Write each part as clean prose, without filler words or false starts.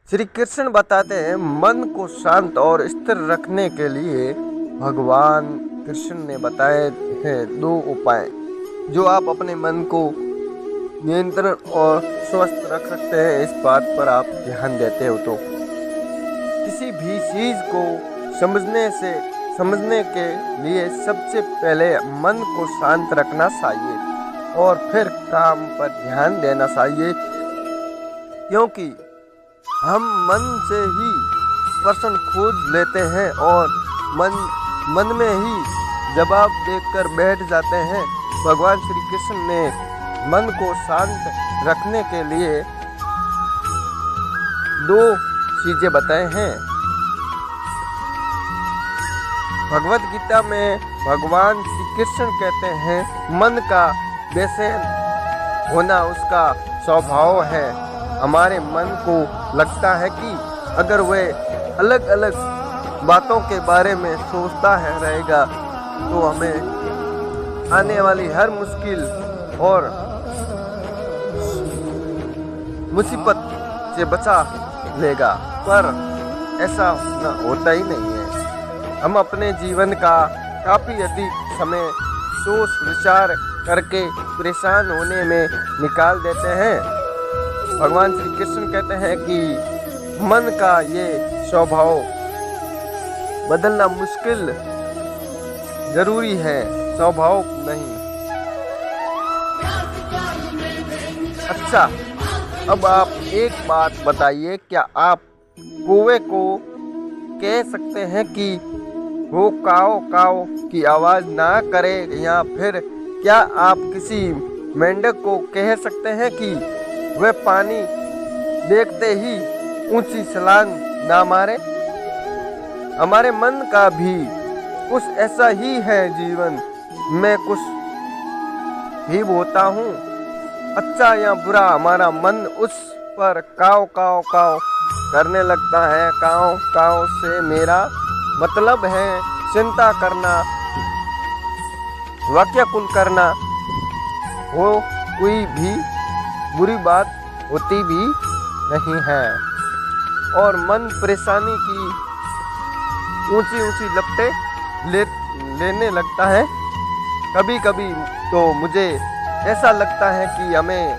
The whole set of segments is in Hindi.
श्री कृष्ण बताते हैं मन को शांत और स्थिर रखने के लिए भगवान कृष्ण ने बताए हैं दो उपाय जो आप अपने मन को नियंत्रण और स्वस्थ रख सकते हैं। इस बात पर आप ध्यान देते हो तो किसी भी चीज को समझने के लिए सबसे पहले मन को शांत रखना चाहिए और फिर काम पर ध्यान देना चाहिए, क्योंकि हम मन से ही प्रश्न खोज लेते हैं और मन में ही जवाब देखकर बैठ जाते हैं। भगवान श्री कृष्ण ने मन को शांत रखने के लिए दो चीजें बताए हैं। भगवत गीता में भगवान श्री कृष्ण कहते हैं मन का बेचैन होना उसका स्वभाव है। हमारे मन को लगता है कि अगर वह अलग अलग बातों के बारे में सोचता है रहेगा तो हमें आने वाली हर मुश्किल और मुसीबत से बचा लेगा, पर ऐसा होता ही नहीं है। हम अपने जीवन का काफ़ी अधिक समय सोच विचार करके परेशान होने में निकाल देते हैं। भगवान श्री कृष्ण कहते हैं कि मन का ये स्वभाव बदलना मुश्किल जरूरी है, स्वभाव नहीं। अच्छा, अब आप एक बात बताइए, क्या आप कौवे को कह सकते हैं कि वो काव काव की आवाज़ ना करे, या फिर क्या आप किसी मेंढक को कह सकते हैं कि वह पानी देखते ही ऊंची छलांग ना मारे? हमारे मन का भी कुछ ऐसा ही है। जीवन में कुछ भी होता हूँ, अच्छा या बुरा, हमारा मन उस पर काव काव काव करने लगता है। काव काव से मेरा मतलब है चिंता करना, व्याकुल करना, वो कोई भी बुरी बात होती भी नहीं है। और मन परेशानी की ऊंची ऊंची लपटें लेने लगता है। कभी कभी तो मुझे ऐसा लगता है कि हमें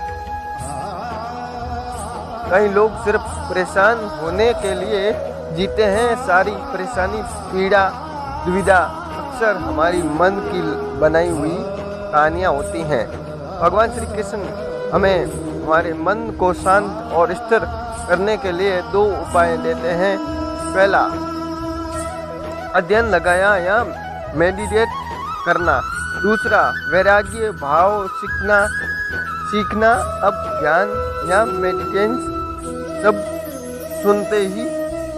कई लोग सिर्फ परेशान होने के लिए जीते हैं। सारी परेशानी पीड़ा दुविधा अक्सर हमारी मन की बनाई हुई कहानियाँ होती हैं। भगवान श्री कृष्ण हमें हमारे मन को शांत और स्थिर करने के लिए दो उपाय देते हैं। पहला, अध्ययन लगाया या मेडिटेट करना। दूसरा, वैराग्य भाव सीखना। अब ध्यान या मेडिटेशन सब सुनते ही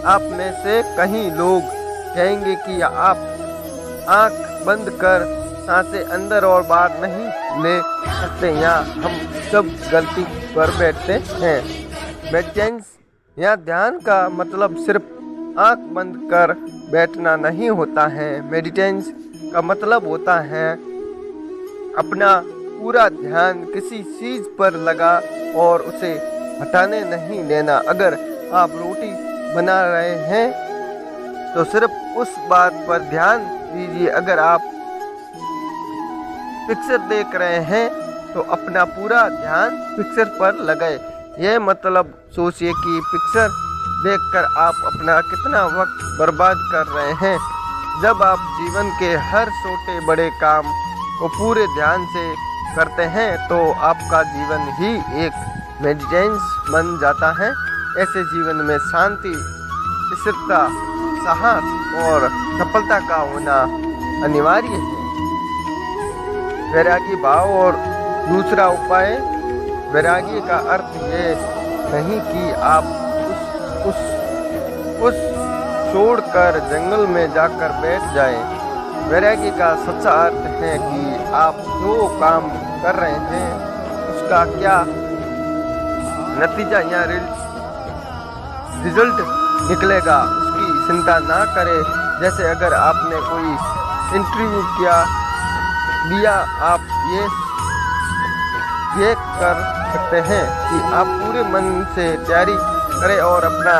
आप में से कई लोग कहेंगे कि आप आंख बंद कर सांसें अंदर और बाहर नहीं ले सकते, या हम सब गलती पर बैठते हैं। मेडिटेशन या ध्यान का मतलब सिर्फ आंख बंद कर बैठना नहीं होता है। मेडिटेशन का मतलब होता है अपना पूरा ध्यान किसी चीज़ पर लगा और उसे हटाने नहीं देना। अगर आप रोटी बना रहे हैं तो सिर्फ उस बात पर ध्यान दीजिए। अगर आप पिक्चर देख रहे हैं तो अपना पूरा ध्यान पिक्चर पर लगाए। यह मतलब सोचिए कि पिक्चर देखकर आप अपना कितना वक्त बर्बाद कर रहे हैं। जब आप जीवन के हर छोटे बड़े काम को पूरे ध्यान से करते हैं तो आपका जीवन ही एक मेडिटेशन बन जाता है। ऐसे जीवन में शांति, स्थिरता, साहस और सफलता का होना अनिवार्य है। वैरागी भाव। और दूसरा उपाय, वैरागी का अर्थ ये नहीं कि आप उस छोड़कर जंगल में जाकर बैठ जाएं। वैरागी का सच्चा अर्थ है कि आप जो काम कर रहे हैं उसका क्या नतीजा या रिजल्ट निकलेगा उसकी चिंता ना करें। जैसे अगर आपने कोई इंटरव्यू दिया, आप ये कर सकते हैं कि आप पूरे मन से तैयारी करे और अपना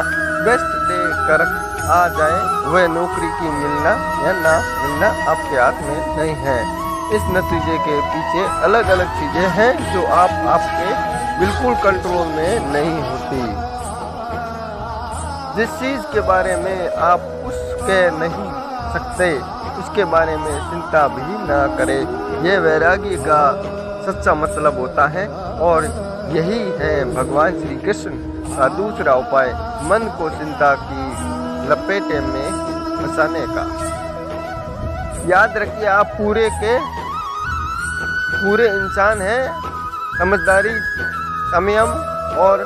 बेस्ट दे कर आ जाए, वह नौकरी की मिलना या ना मिलना आपके हाथ में नहीं है। इस नतीजे के पीछे अलग अलग चीज़ें हैं जो आपके बिल्कुल कंट्रोल में नहीं होती। जिस चीज़ के बारे में आप कुछ कह नहीं सकते उसके बारे में चिंता भी ना करें। यह वैराग्य का सच्चा मतलब होता है और यही है भगवान श्री कृष्ण का दूसरा उपाय, मन को चिंता की लपेटे में फंसाने का। याद रखिए, आप पूरे इंसान हैं। समझदारी, संयम और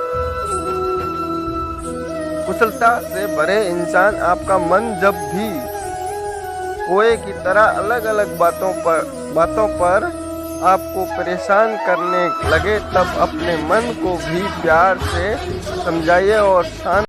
कुशलता से भरे इंसान। आपका मन जब भी कोए की तरह अलग अलग बातों पर आपको परेशान करने लगे, तब अपने मन को भी प्यार से समझाइए और शांत